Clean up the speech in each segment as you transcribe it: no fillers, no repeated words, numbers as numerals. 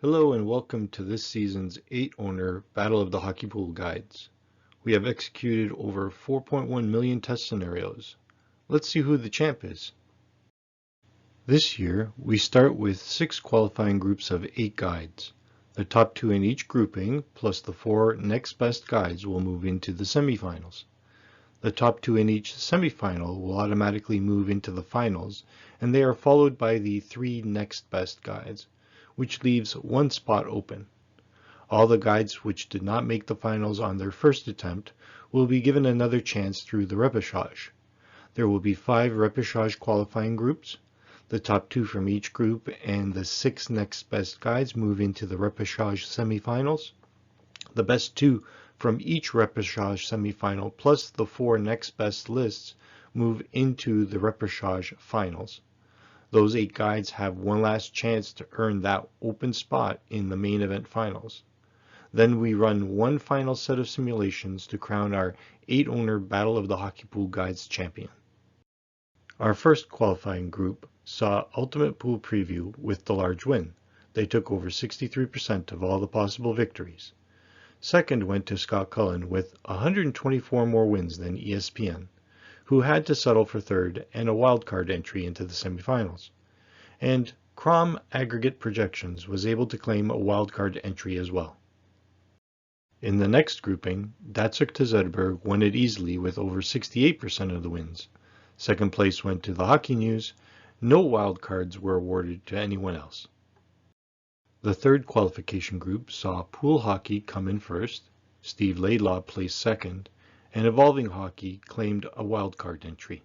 Hello and welcome to this season's 8-owner Battle of the Hockey Pool Guides. We have executed over 4.1 million test scenarios. Let's see who the champ is. This year, we start with 6 qualifying groups of 8 guides. The top 2 in each grouping, plus the 4 next best guides, will move into the semifinals. The top 2 in each semifinal will automatically move into the finals, and they are followed by the 3 next best guides, which leaves 1 spot open. All the guides which did not make the finals on their first attempt will be given another chance through the repechage. There will be 5 repechage qualifying groups. The top 2 from each group and the 6 next best guides move into the repechage semifinals. The best 2 from each repechage semifinal plus the 4 next best lists move into the repechage finals. Those 8 guides have one last chance to earn that open spot in the main event finals. Then we run one final set of simulations to crown our 8-owner Battle of the Hockey Pool Guides champion. Our first qualifying group saw Ultimate Pool Preview with the large win. They took over 63% of all the possible victories. Second went to Scott Cullen with 124 more wins than ESPN, who had to settle for third and a wildcard entry into the semifinals. And Crome Aggregate Projections was able to claim a wildcard entry as well. In the next grouping, DatsyukToZetterberg won it easily with over 68% of the wins. Second place went to the Hockey News. No wildcards were awarded to anyone else. The third qualification group saw Pool Hockey come in first, Steve Laidlaw placed second, and Evolving Hockey claimed a wildcard entry.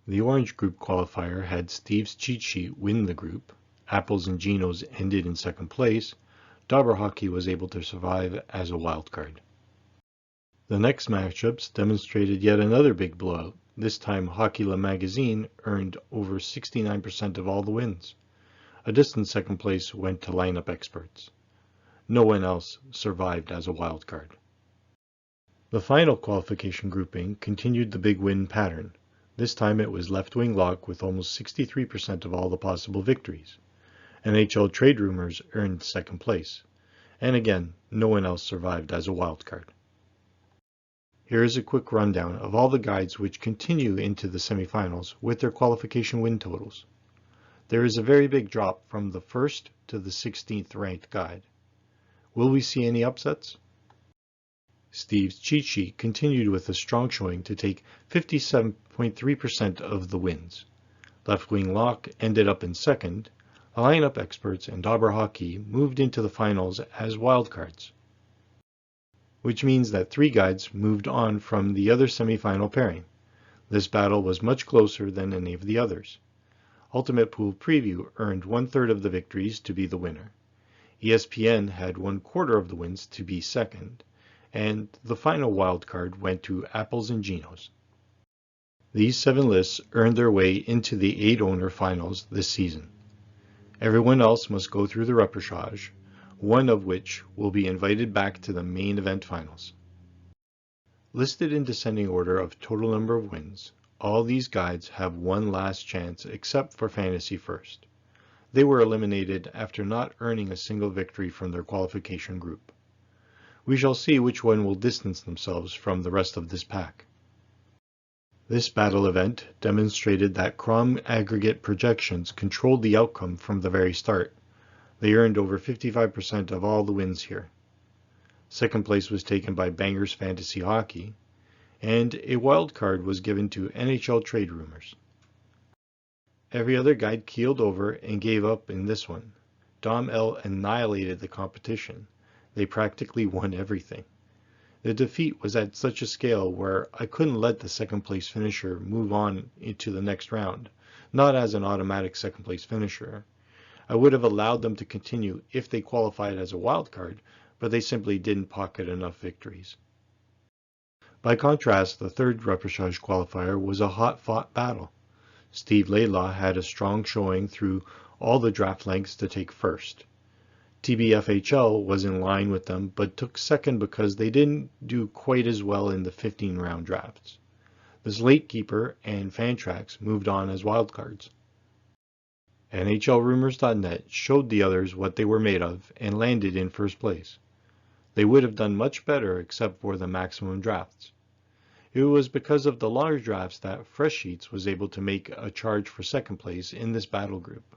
The Orange Group qualifier had Steve's cheat sheet win the group, Apples and Ginos ended in second place, DobberHockey was able to survive as a wildcard. The next matchups demonstrated yet another big blowout. This time Hockey Le Magazine earned over 69% of all the wins. A distant second place went to Lineup Experts. No one else survived as a wildcard. The final qualification grouping continued the big win pattern. This time it was Left Wing Lock with almost 63% of all the possible victories. NHL Trade Rumors earned second place. And again, no one else survived as a wildcard. Here is a quick rundown of all the guides which continue into the semifinals with their qualification win totals. There is a very big drop from the 1st to the 16th ranked guide. Will we see any upsets? Steve's cheat sheet continued with a strong showing to take 57.3% of the wins. Left Wing Lock ended up in second. Lineup Experts and DobberHockey moved into the finals as wildcards, which means that 3 guides moved on from the other semifinal pairing. This battle was much closer than any of the others. Ultimate Pool Preview earned 1/3 of the victories to be the winner. ESPN had 1/4 of the wins to be second. And the final wildcard went to Apples and Ginos. These 7 lists earned their way into the 8-owner finals this season. Everyone else must go through the repechage, one of which will be invited back to the main event finals. Listed in descending order of total number of wins, all these guides have one last chance except for Fantasy First. They were eliminated after not earning a single victory from their qualification group. We shall see which one will distance themselves from the rest of this pack. This battle event demonstrated that Crome Aggregate Projections controlled the outcome from the very start. They earned over 55% of all the wins here. Second place was taken by Bangers Fantasy Hockey, and a wild card was given to NHL Trade Rumors. Every other guide keeled over and gave up in this one. Dom L annihilated the competition. They practically won everything. The defeat was at such a scale where I couldn't let the second place finisher move on into the next round, not as an automatic second place finisher. I would have allowed them to continue if they qualified as a wild card, but they simply didn't pocket enough victories. By contrast, the third repechage qualifier was a hot-fought battle. Steve Laidlaw had a strong showing through all the draft lengths to take first. TBFHL was in line with them, but took second because they didn't do quite as well in the 15-round drafts. The Slate Keeper and Fantrax moved on as wildcards. NHLRumors.net showed the others what they were made of and landed in first place. They would have done much better except for the maximum drafts. It was because of the large drafts that FreshSheets was able to make a charge for second place in this battle group.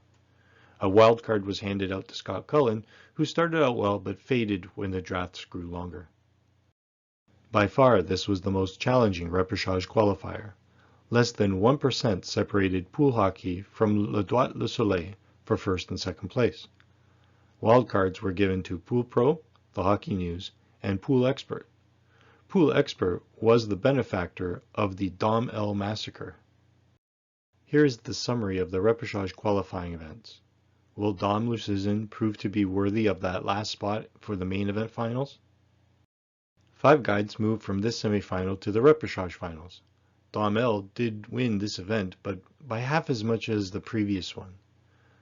A wild card was handed out to Scott Cullen, who started out well but faded when the drafts grew longer. By far, this was the most challenging repechage qualifier. Less than 1% separated pool hockey from Le Droit Le Soleil for first and second place. Wildcards were given to Pool Pro, The Hockey News, and Pool Expert. Pool Expert was the benefactor of the Dom L massacre. Here is the summary of the repechage qualifying events. Will Dom Luszczyszyn prove to be worthy of that last spot for the main event finals? 5 guides moved from this semifinal to the repechage finals. Dom L did win this event, but by half as much as the previous one.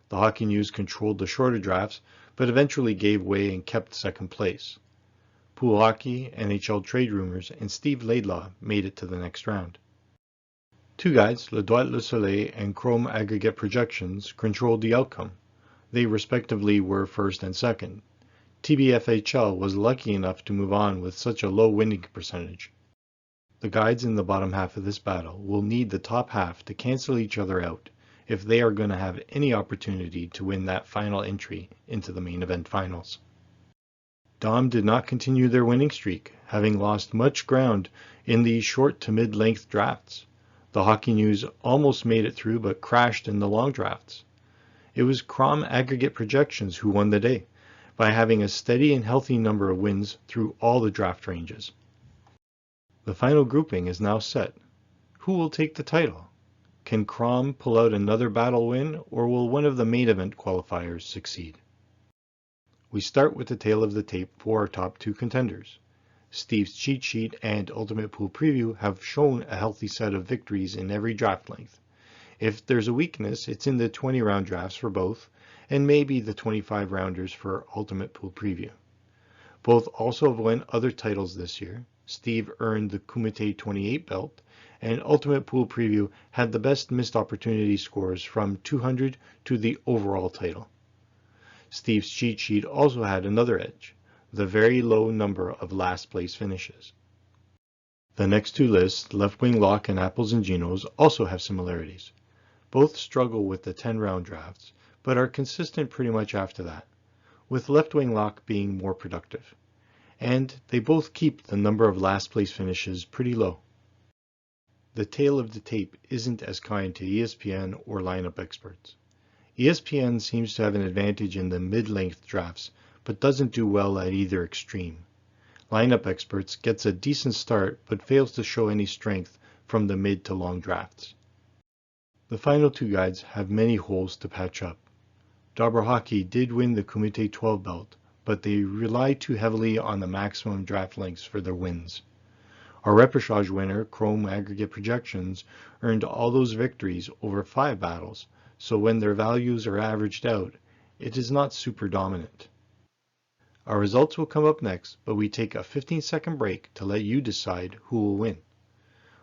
The Hockey News controlled the shorter drafts, but eventually gave way and kept second place. Pool Hockey, NHL Trade Rumors, and Steve Laidlaw made it to the next round. 2 guides, Le Droit Le Soleil and Crome Aggregate Projections, controlled the outcome. They respectively were first and second. TBFHL was lucky enough to move on with such a low winning percentage. The guides in the bottom half of this battle will need the top half to cancel each other out if they are going to have any opportunity to win that final entry into the main event finals. Dom did not continue their winning streak, having lost much ground in the short to mid-length drafts. The Hockey News almost made it through but crashed in the long drafts. It was Crome Aggregate Projections who won the day, by having a steady and healthy number of wins through all the draft ranges. The final grouping is now set. Who will take the title? Can Crome pull out another battle win, or will one of the main event qualifiers succeed? We start with the tail of the tape for our top 2 contenders. Steve's cheat sheet and Ultimate Pool Preview have shown a healthy set of victories in every draft length. If there's a weakness, it's in the 20-round drafts for both, and maybe the 25-rounders for Ultimate Pool Preview. Both also have won other titles this year. Steve earned the Kumite 28 belt, and Ultimate Pool Preview had the best missed opportunity scores from 200 to the overall title. Steve's cheat sheet also had another edge, the very low number of last place finishes. The next 2 lists, Left Wing Lock and Apples and Ginos, also have similarities. Both struggle with the 10-round drafts, but are consistent pretty much after that, with Left Wing Lock being more productive. And they both keep the number of last place finishes pretty low. The tail of the tape isn't as kind to ESPN or lineup experts. ESPN seems to have an advantage in the mid-length drafts, but doesn't do well at either extreme. Lineup experts gets a decent start, but fails to show any strength from the mid to long drafts. The final 2 guides have many holes to patch up. DobberHockey did win the Kumite 12 belt, but they rely too heavily on the maximum draft lengths for their wins. Our repechage winner, Crome Aggregate Projections, earned all those victories over 5 battles, so when their values are averaged out, it is not super dominant. Our results will come up next, but we take a 15-second break to let you decide who will win.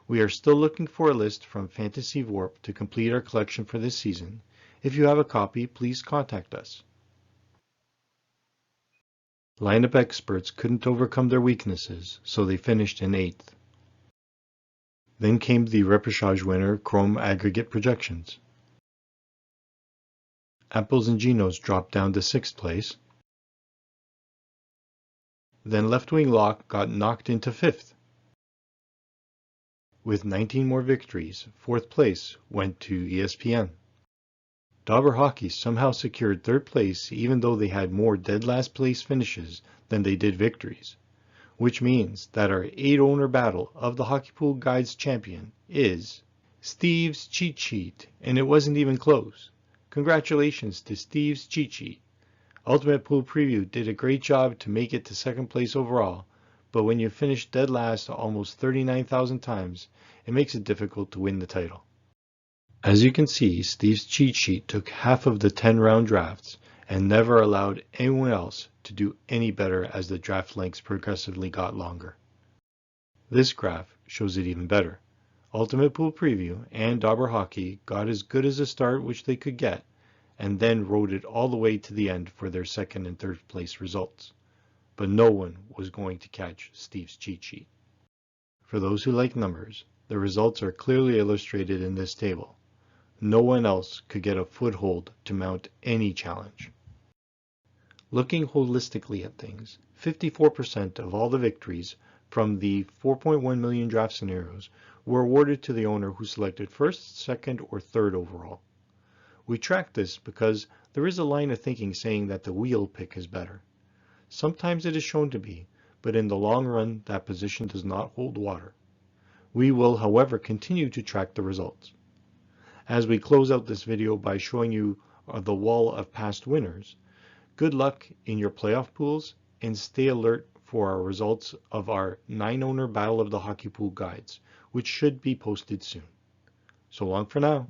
We are still looking for a list from Fantasy Warp to complete our collection for this season. If you have a copy, please contact us. Lineup experts couldn't overcome their weaknesses, so they finished in 8th. Then came the repechage winner, Crome Aggregate Projections. Apples and Ginos dropped down to 6th place. Then Left Wing Lock got knocked into 5th. With 19 more victories, 4th place went to ESPN. DobberHockey somehow secured 3rd place even though they had more dead last place finishes than they did victories, which means that our 8-owner battle of the Hockey Pool Guides champion is Steve's cheat sheet, and it wasn't even close. Congratulations to Steve's cheat sheet. Ultimate Pool Preview did a great job to make it to 2nd place overall, but when you finish dead last almost 39,000 times, it makes it difficult to win the title. As you can see, Steve's cheat sheet took half of the 10-round drafts and never allowed anyone else to do any better as the draft lengths progressively got longer. This graph shows it even better. Ultimate Pool Preview and DobberHockey got as good as a start which they could get, and then rode it all the way to the end for their second and third place results. But no one was going to catch Steve's cheat sheet. For those who like numbers, the results are clearly illustrated in this table. No one else could get a foothold to mount any challenge. Looking holistically at things, 54% of all the victories from the 4.1 million draft scenarios were awarded to the owner who selected first, second, or third overall. We track this because there is a line of thinking saying that the wheel pick is better. Sometimes it is shown to be, but in the long run that position does not hold water. We will, however, continue to track the results. As we close out this video by showing you the wall of past winners, good luck in your playoff pools and stay alert for our results of our 9-owner Battle of the Hockey Pool guides, which should be posted soon. So long for now.